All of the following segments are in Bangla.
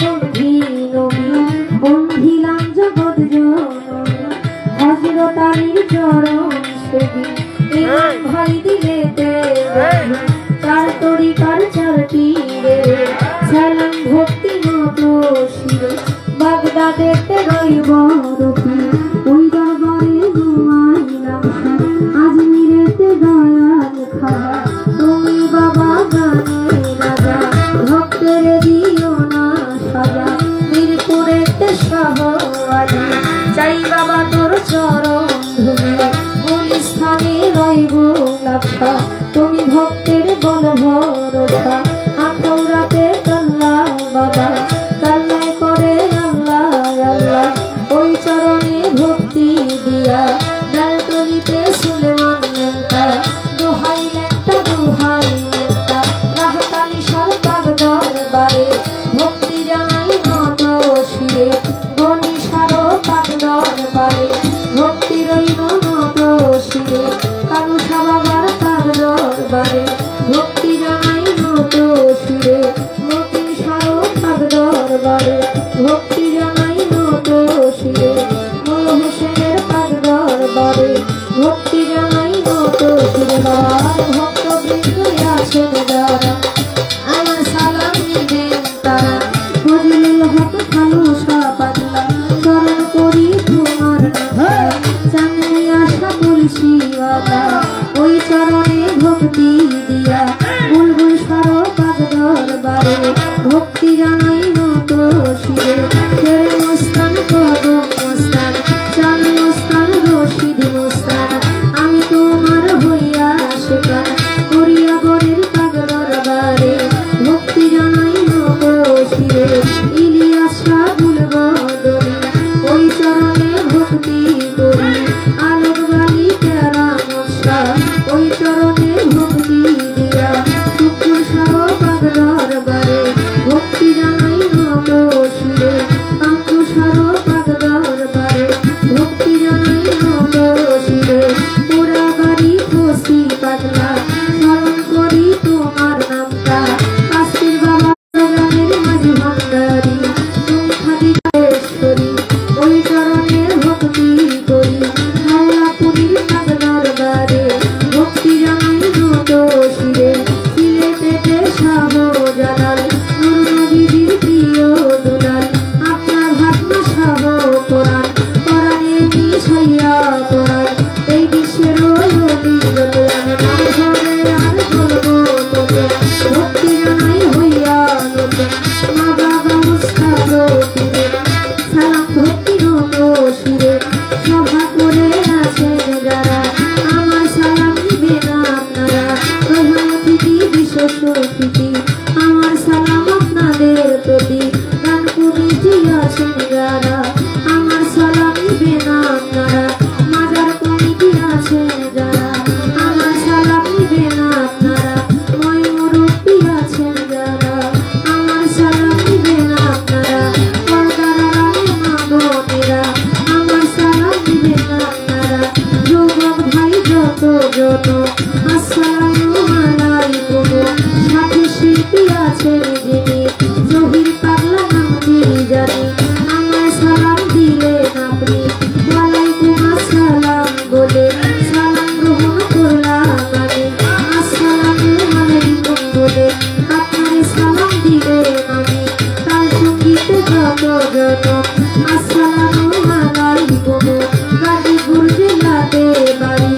বন্ধি নবী বন্ধিলাম জগৎ জননী হযরত আলীর চরণ সেবী ইমাম ভাই দিলেতে চার তরিকার চারটি রে সালাম ভক্তি মতো শিরে বাগদাদেতে রইব রূপী ওই দরবারে ঘুমাইলাম আজমিরেতে দয়াল খাজা তুমি বাবা গানের রাজা ভক্তের দিও না সাজা মিরপুরেতে শাহ আলী চাই বাবা তোর চরণ ধুলি গুলিস্থানে রইব লাভা তুমি ভক্তের বল ভরসা আখৌরাতে কাল্লা বাবা কাল্লায় করে আল্লাহ আল্লাহ ওই চরণে ভক্তি দিয়া ডালতলিতে সুলেমান নেতা দোহাই লেখা দোহাই নেতা রাহতালি সরকার দরবারে ভক্তি জানাই নত শিরে গণি সারো পাক দরবারে ভক্তি রইল নত শিরে কালু সাবাবার তার দরবারে ভক্তি জানাই নত শিরে মতি সারো পাক দরবারে ভক্তি জানাই নত শিরে মোল হোসেনের পাক দরবারে ভক্তি জানাই নত শিরে ভক্ত বৃন্দ আছেন যারা আমার সালাম নিবেন তারা ফজলুল হক খালুসা পাগলা চরণ করি তোমার চাঁদনি আশা বলছি বাবা ওই চরণে ভক্তি দিয়া বুলবুল সারো পাক দরবারে ভক্তি জানাই নত শিরে শের মস্তান কদম মস্তান চাঁদ মস্তান রশিদ মস্তান আমি তোমার হইয়া শেখান করিয়া গরের পাক দরবারে ভক্তি জানাই নত শিরে ইলিয়াস শাহুল বদলি ওই চরণে ভক্তি করি আলোকবালি প্যারা মশা ওই চরণে ভক্তি দিয়া শুকুর সাহ পাক দরবারে ভক্তি জানাই নত শিরে আঙ্কু সাহ পাক দরবারে ভক্তি জানাই নত শিরে পুরা বাড়ি খুশি পাগলা স্মরণ করি তোমার নামটা কাশির বাবা গ্রামের মাঝি ভান্ডারি তুমি খাদিজাশ্বরী ওই চরণে ভক্তি করি হাওলাপুরীর পাক দরবারে ভক্তি জানাই নত শিরে সিলেটেতে শাহ জালাল নূর নবীজির প্রিয় দুলাল আপনার ভাগ্য শাহ কোরআন কোরআনে মিশাইয়া কোরআন এই বিশ্বের ওলি যত আমি নাম ধরে আর বলবো তোকে ভক্তি জানাই হইয়া নতুন মা বাবা মুস্তাফ ফিরে সালাম ভক্তি নত শিরে সভা করে আছেন যারা আমার সালাম নিবে না আপনারা প্রধান অতিথি বিশেষ অতিথি আমার সালাম আপনাদের প্রতি গান কমিটি আছেন যারা আমার সালাম নিবে না আপনারা মাজার কমিটি আছেন যারা আমার সালাম নিবে না আপনারা মই মুরব্বী আছেন যারা আমার সালাম নিবে না আপনারা পর্দারা মা বোনেরা আমার সালাম নিবে না আপনারা যুবক ভাই যত যত আসসালামু আলাইকুম সাথী শিল্পী আছেন যিনি জহির পাগলা নামটি জানি আমার সালাম দিলেন আপনি ওয়ালাইকুম আসসালাম বলে সালাম গ্রহণ করলাম আমি আসসালামু আলাইকুম বলে আপনার সালাম দিলেন আমি তার সঙ্গীতে যত যত আসসালামু আলাইকুম গাজীপুর জেলাতে বাড়ি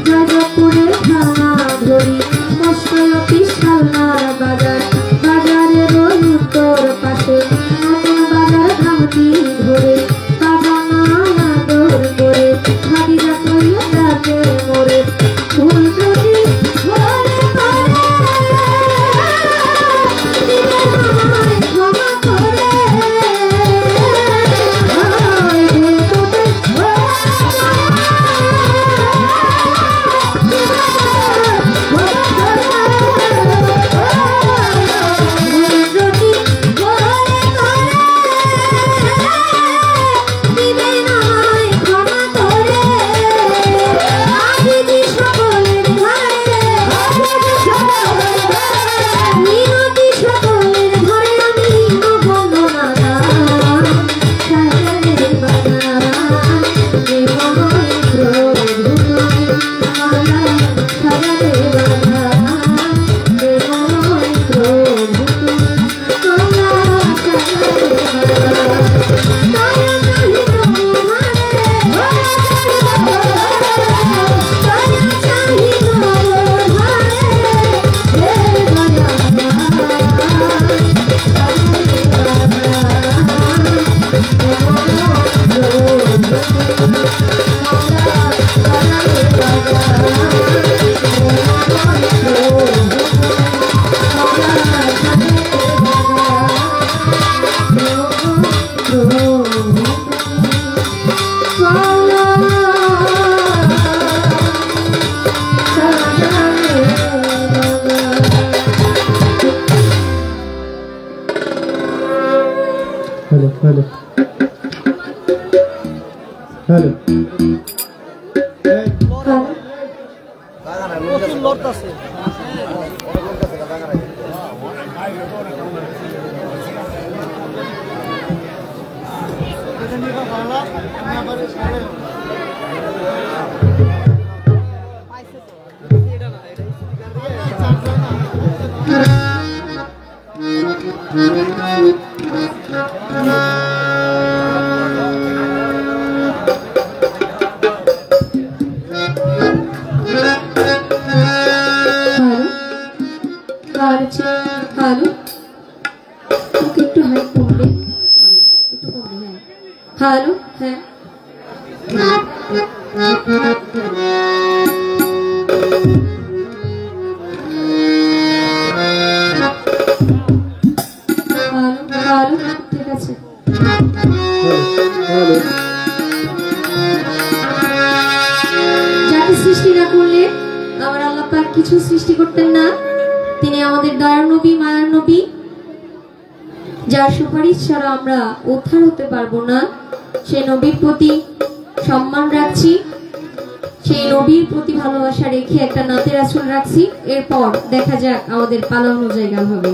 জয়পুরে থানা ধরি কষ্টয়তি সালনার বাজার বাজারের উত্তর পাশে নতুন বাজার ধামটি ধরে বাগানা আদর করে খাদিজা করিয়া ডাকে মোরে ভুল যদি ঘরে করে দিলে আমায় ক্ষমা করে ভুল যদি हेलो हेलो हेलो हेलो है ঠিক আছে যাকে সৃষ্টি না করলে আমার আল্লাহ পাক কিছু সৃষ্টি করতেন না। তিনি আমাদের দয়ার নবী, মায়ার নবী, যার সুপারিশ ছাড়া আমরা উদ্ধার হতে পারবো না। সেই নবীর প্রতি সম্মান রাখছি, সেই নবীর প্রতি ভালোবাসা রেখে একটা নাতের আসল রাখছি। এরপর দেখা যাক আমাদের পালানো জায়গা হবে।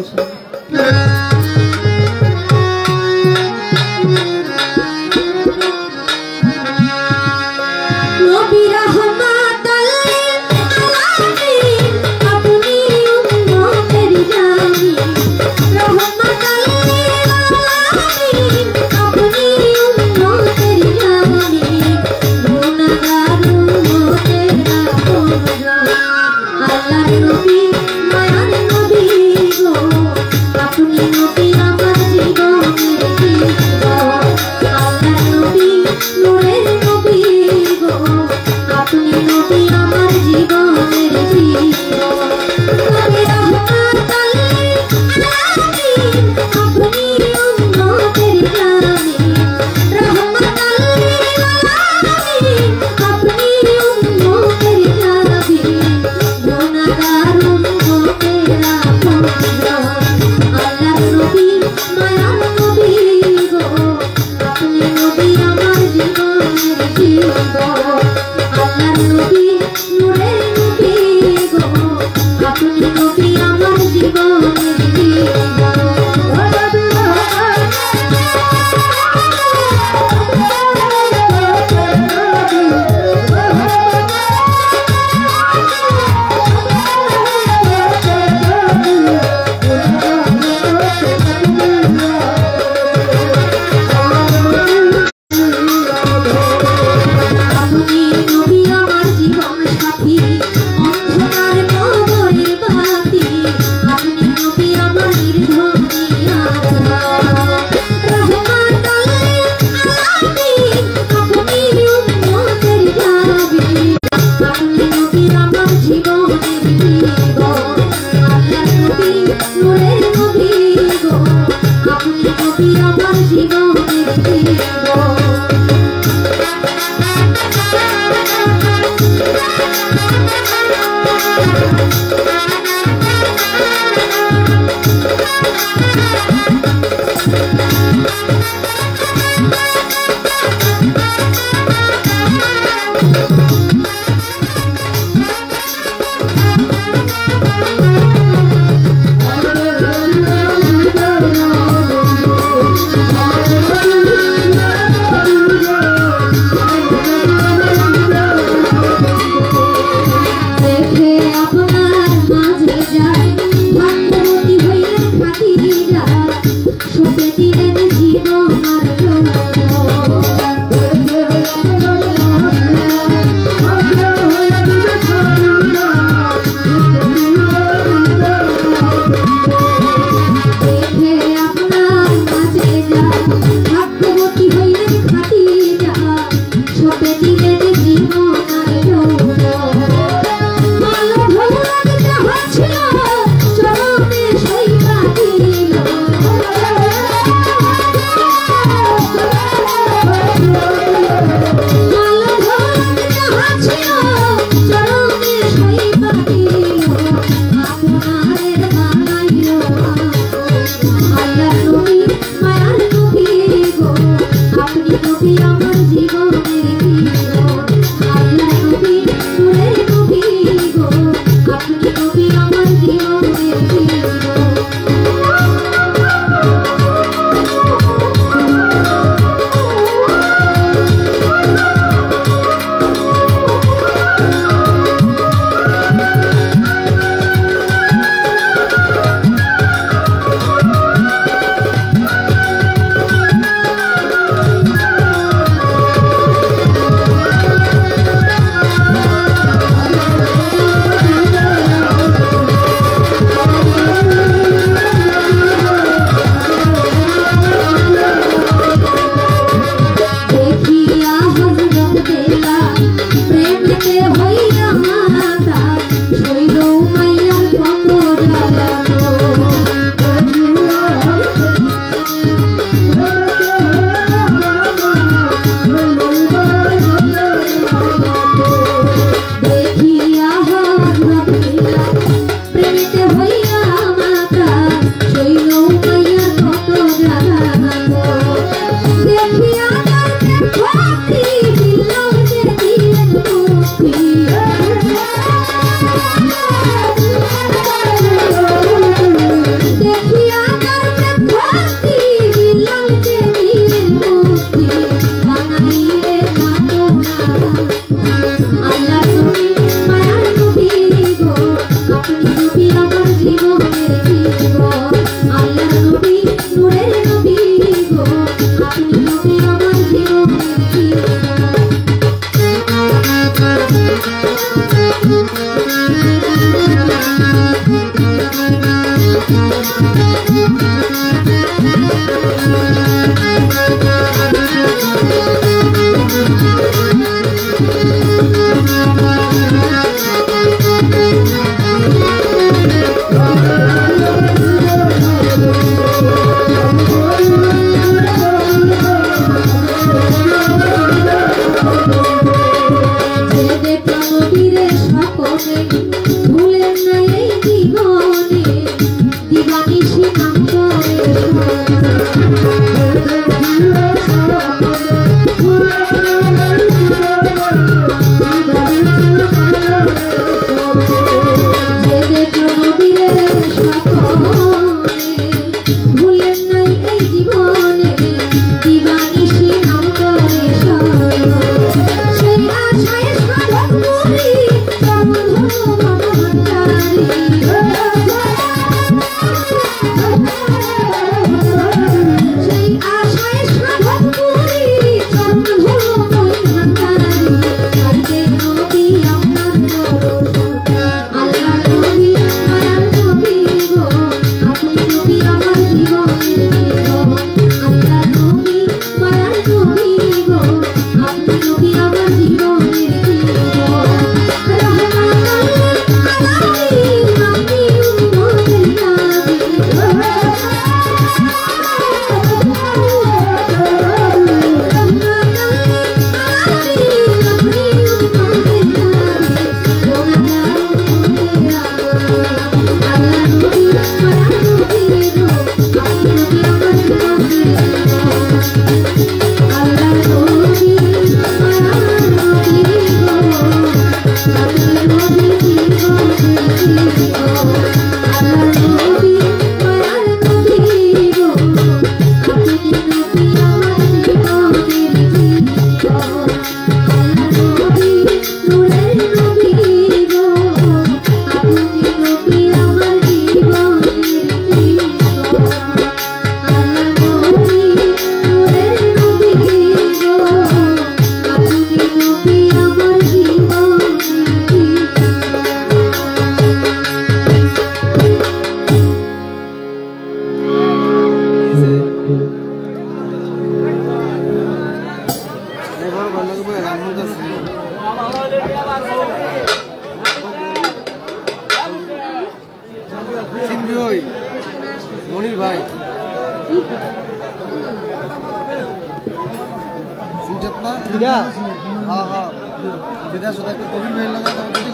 মনির ভাই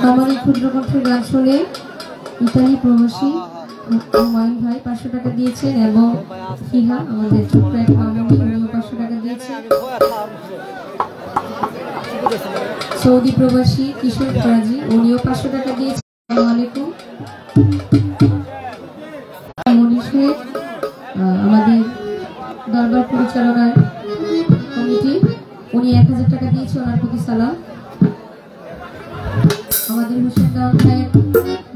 আমার ক্ষুদ্র কণ্ঠের গান শুনে ইতালি প্রবাসী হুমায়ুন ভাই 500 টাকা দিয়েছেন এবং ফিহা আমাদের ছোট্ট এক মামনি উনিও 500 টাকা দিয়েছেন। সৌদি প্রবাসী কিশোর ফরাজি উনিও 500 টাকা দিয়েছেন। আসসালামু আলাইকুম। মনীষে আমাদের দরবার পরিচালনার কমিটি উনি 1000 টাকা দিয়েছে, ওনার প্রতি সালাম। আমাদের হোসেন দাওয়াত ভাইয়ের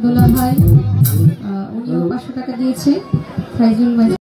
দোলা ভাই উনিও 500 টাকা দিয়েছে। ফাইজুল